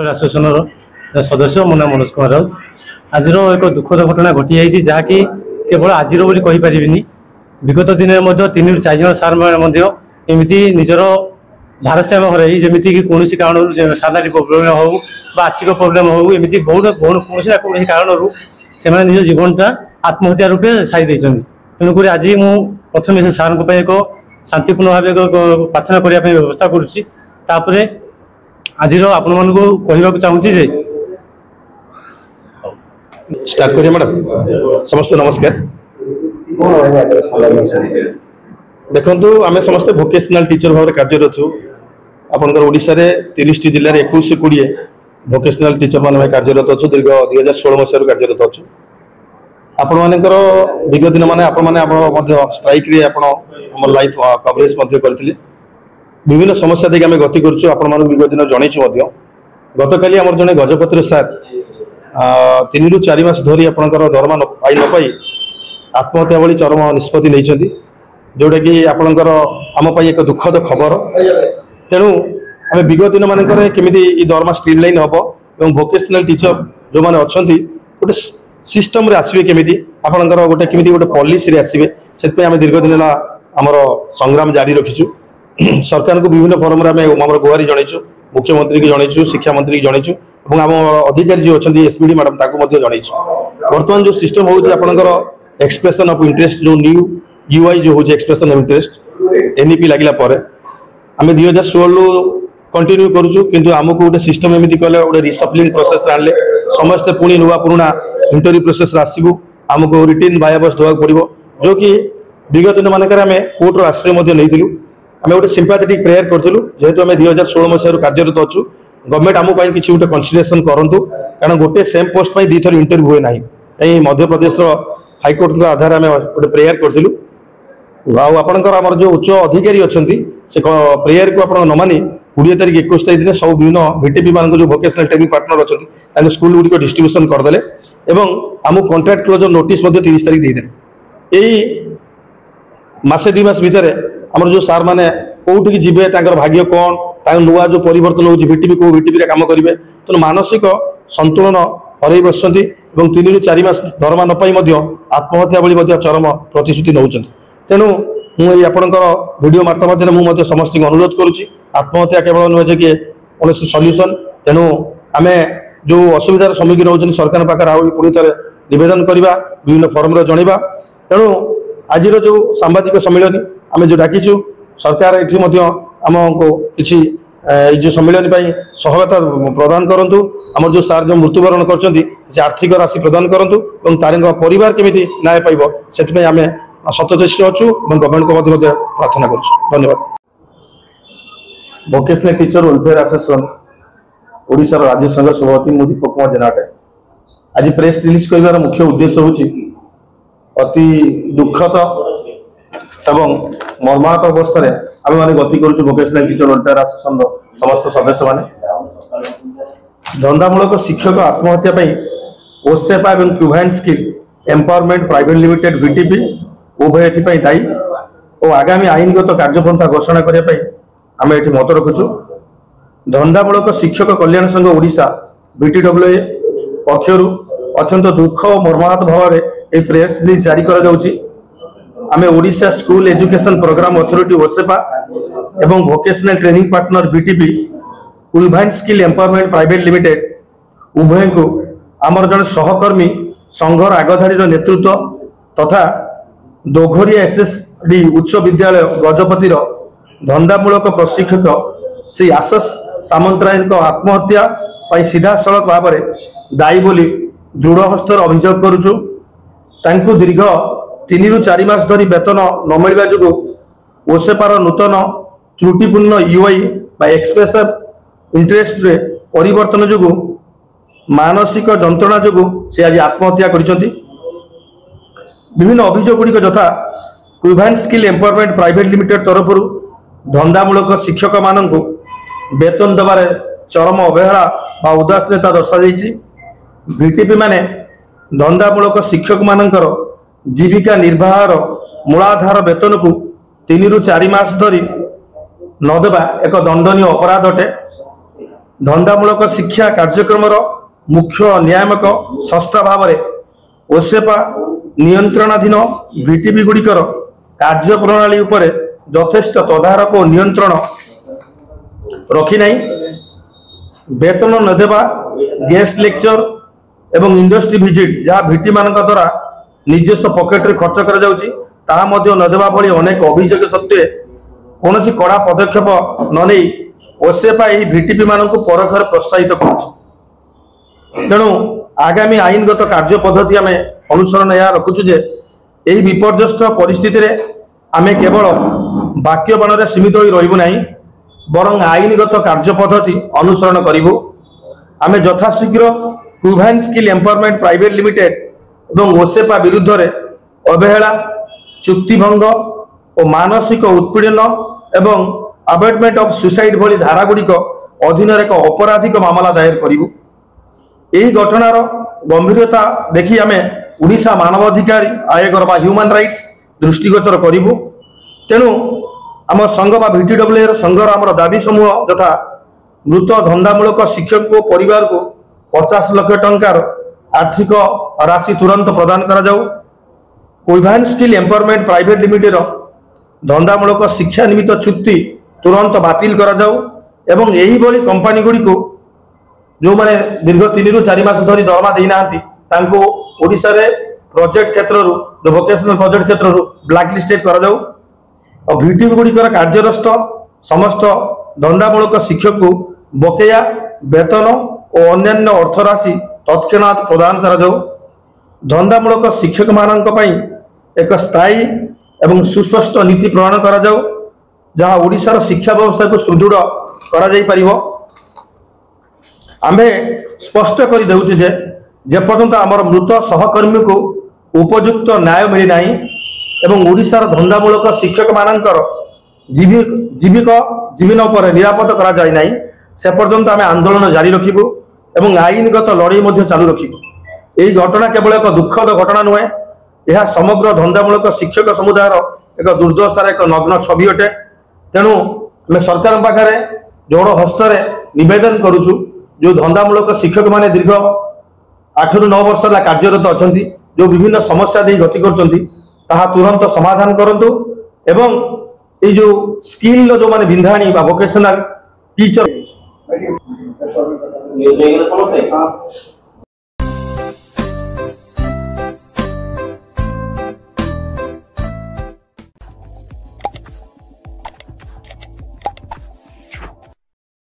Association सदस्य मो नाम मनोज कुमार राउत। आज एक दुखद घटना घटी जाइए जहाँकि केवल आज बोली कहीपरि विगत दिन में 3 ରୁ 4 जन सार एमती निजर भारसाम्य हर जमी कि कौन कारण सालारी प्रोब्लेम हो आर्थिक प्रोब्लेम हो एमती बहुत कौन कारण से निज जीवनटा आत्महत्या रूपे सारी देते। तेणुक आज मु प्रथम से सार एक शांतिपूर्ण भाव प्रार्थना करने व्यवस्था करुच्ची। आज आपण मन को कहना चाहूँगी जे स्टार्ट करिए मैडम। समस्त नमस्कार। देखो आम समस्त भोकेशनल टीचर भाव कार्यरत छू। आपंकर ओडिशा रे 30 जिले में 21-20 भोकेशनल टीचर मान कार्यरत अच्छु। दीर्घ 2016 मसीह कार्यरत अच्छु। आपण मानकर विगत दिन माने आपण माने स्ट्राइक रे आपण लाइफ कवरेज करथिले। विभिन्न समस्या देखिए आम गति करुँ। आपण विगत दिन जनईचु गतकाली आम जड़े गजपति सार 3 ରୁ 4 मास धरी आपंकर दरमा पाई न पाई आत्महत्या भली चरम निष्पत्ति नहीं, जोटा कि आपंकर आम एक दुखद खबर। तेणु आम विगत दिन मानक केमी दरमा स्ट्रीमलाइन हम और भोकेशनल टीचर जो मैंने अच्छा गोटे सिस्टम आसवे केमी आपंकर गोटे केमी गोटे पॉलिसी आसवे से आम दीर्घ दिन आमर संग्राम जारी रखीचु। सरकार को विभिन्न फोरम आम गुहारी जनईचु, मुख्यमंत्री की जनईचु, शिक्षा मंत्री की जनईचु और आम अधिकारी जो अच्छा एसपीडी मैडम जनईचु। बर्तमान जो सिस्टम होकर एक्सप्रेशन ऑफ इंटरेस्ट जो न्यू यूआई जो होची एक्सप्रेशन ऑफ इंटरेस्ट एनईपी लागला पर आम 2016 कंटिन्यू करूँ। किंतु आमको गोटे सिस्टम एमती कले गोटे रिसफलिंग प्रोसेस आनले समस्ते पुणी नुआ पुराणा इंटरव्यू प्रोसेस आसबू आमको रिटर्न बायाबस देवा पड़ो, जो कि विगत दिन मानक आम कोर्टर आश्रय नहीं आम गोटे सिंपाथेटिक प्रेयर करूँ। जेहेतु आम 2016 मसीह कार्यरत अच्छु। गवर्नमेंट आम किसी गोटे कन्सिडरेसन करूँ कारण गोटे सेम पोस्ट पर 2 थर इंटरव्यू हुए ना। कहीं मध्यप्रदेश हाइकोर्ट आधार आम गोटे प्रेयर करूँ। आपंकर आम जो उच्च अधिकारी अच्छा से प्रेयर को आप न मानी 20 तारीख 21 तारीख दिन सब विभिन्न भिटीपी मान जो भोकेशनल ट्रेनिंग पार्टनर अच्छा स्कूल गुड़िक डिस्ट्रीब्यूशन करदे और आम कॉन्ट्रैक्ट क्लोजर नोटिस 30 तारीख देदे। यही मसे 2 मास भितर आम जो सार मैंने कौटी की जीवे भाग्य कौन नुआ जो परिवर्तन हो भिटीपी को भिटीपी काम करेंगे। तेणु मानसिक संतुलन हर बस 3 ରୁ 4 मास दरमा न पाई आत्महत्या भली चरम प्रतिश्रुति नौ। तेणु मुझे आपंकर वीडियो माध्यम मुझे समस्त अनुरोध करुच्ची आत्महत्या केवल नुहे कि कौन सल्यूशन। तेणु आम जो असुविधार सम्मुखीन होती सरकार पाखे पुणी थे नवेदन करवा विभिन्न फोरम जनवा। तेणु आज जो सांबादिक सम्मिलन आम जो डाकिचु सरकार ये आमको किसी जो सम्मिलन सहयता प्रदान करूँ। आम जो सार जो मृत्युवरण कर आर्थिक राशि प्रदान करूँ और तार परिवार केमी न्याय पाइब से आम सतचेष्ट अच्छु और गवर्नमेंट को प्रार्थना करुँ। धन्यवाद। Vocational teacher welfare association Odisha राज्य संघ सभापति मु दीपक कुमार जेनाटे आज प्रेस रिलीज कर मुख्य उद्देश्य हूँ अति दुखद एवं मर्माहत अवस्था आम मैंने गति करुँ। भोकेशनल टीचर वेलफेयर एसोसिएशन समस्त सदस्य मैंने धंदामूलक शिक्षक आत्महत्या ओसेपा और क्यूभाइन skill empowerment private limited VTP उभय एथपाई दायी और आगामी आईनगत कार्यपंथा घोषणा करने आम ये मत रखुचु। धंदामूलक शिक्षक कल्याण संघ ओडिशा बीटीडब्ल्यूए पक्षर अत्यंत दुख और मर्माहत भाव में प्रेस रिलीज जारी आम Odisha school education program authority OSEPA एवं भोकेशनल ट्रेनिंग पार्टनर बीटीपी क्यूभाइन स्किल एम्पावरमेंट प्राइवेट लिमिटेड उभय को आमर जड़े सहकर्मी संघर आगधाड़ी नेतृत्व तथा दोघरिया एसएसडी उच्च विद्यालय गजपतिर धंदामूलक प्रशिक्षक श्री आशीष सामंतराय आत्महत्या सीधा सड़क भाव में दायी बोली दृढ़हस्तर अभियोग करुचु। दीर्घ 3 ରୁ 4 मास धरी वेतन न मिलवा जो ओसेपार नूतन त्रुटिपूर्ण यूआई एक्सप्रेशन इंटरेस्ट रे परिवर्तन जो मानसिक जंत्रणा जो से आज आत्महत्या कर विभिन्न अभियोग गुड़िक यथा क्यूभाइन स्किल एम्पावरमेंट प्राइवेट लिमिटेड तरफ धंदामूलक शिक्षक मानक वेतन देवार चरम अवहेला बा उदासीनता दर्शा भिटीपी माने धंदामूलक शिक्षक मानकर जीविका निर्वाहर मूलाधार वेतन को 3 ରୁ 4 मास धरी नदेवा एक दंडनीय अपराध अटे। धंदामूलक शिक्षा कार्यक्रम मुख्य नियामक संस्था भाव में ओसेपा नियंत्रणाधीन भिटिपि गुड़िकर कार्यप्रणाली उपरे यथेष्ट तदारक और नियंत्रण रखी नहीं। वेतन न देवा गेस्ट लेक्चर एवं इंडस्ट्री विजिट जहाँ भिटी मान द्वारा निजस्व पकेट रे खर्च कर न देवा भली अनेक अभियोग सत्वे कौन कड़ा पदक्षेप न नहीं ओसेपा यही भिटिपि मान परखर प्रोत्साहित करेणु आगामी आईनगत कार्य पद्धति आम अनुसरण या रखुचु जे यही विपर्यस्त परिस्थिति रे आमे केवल वाक्य बाण सीमित हो रही ना बरं आईनगत कार्य पद्धति अनुसरण करूँ। आम यथाशीघ्र proven skill empowerment private limited एवं ओसेपा विरुद्ध रे अवहेला चुक्तिभंग और मानसिक उत्पीड़न एवं अबेटमेंट ऑफ सुसाइड भली धारा गुड़िक अधीन एक अपराधिक मामला दायर करूँ। यही घटनार गंभीरता देखी आम ओडिशा मानवाधिकार आयोग बा ह्यूमन राइट्स दृष्टिगोचर करूँ। तेणु आम संघ बा भिटीडब्ल्यूए संघर आम दाबी समूह तथा मृत धंदामूलक शिक्षक को परिवार को 50 लाख टंकार आर्थिक राशि तुरंत प्रदान करा जाऊ। Proven skill empowerment private limited धंदामूलक शिक्षा निमित्त चुक्ति तुरंत बातिल करा जाऊ एवं यही भली कंपनी गुड़ी को जो माने दीर्घ 3 ରୁ 4 मास धरी दरमा देना तांको ओडिशा रे प्रोजेक्ट क्षेत्र जो वोकेशनल प्रोजेक्ट क्षेत्र ब्लैक लिस्टेड करा जाऊ और भिटिपि गुड़िकर कार्यरत समस्त धंदामूलक शिक्षक को बकेया वेतन और अन्य अर्थराशि तत्क्षणात प्रदान करा जाऊ। धंदामूलक शिक्षक मानक पई एक स्थायी एवं सुस्पष्ट नीति प्रणायन करा जाऊ जहाँ ओडिशार शिक्षा व्यवस्था को सुदृढ़ करा जाई परिबो। आमे स्पष्ट कर देउछु जे जेपर्यंत आमर मृत सहकर्मी को उपयुक्त न्याय मिली नाही एवं ओडिशार धंदामूलक शिक्षक मानकर जीवन पर निरापद करा जाय नाही से पर्यंत आमे आंदोलन जारी रखिबु एवं आईनगत लड़ाई मध्य चालू रखिबु। यही घटना केवल एक दुखद घटना नुहे, यह समग्र धंदामूलक शिक्षक समुदायर एक दुर्दशार एक नग्न छवि अटे। तेणु आम सरकार पाखे जोड़ हस्तर नवेदन करुचु जो धंदामूलक शिक्षक माने दीर्घ 8 ରୁ 9 वर्ष कार्यरत अच्छा जो विभिन्न समस्या दे गति कर तुरंत समाधान करंतु एवं ये जो स्किल जो माने बिंधाणी वोकेशनल टीचर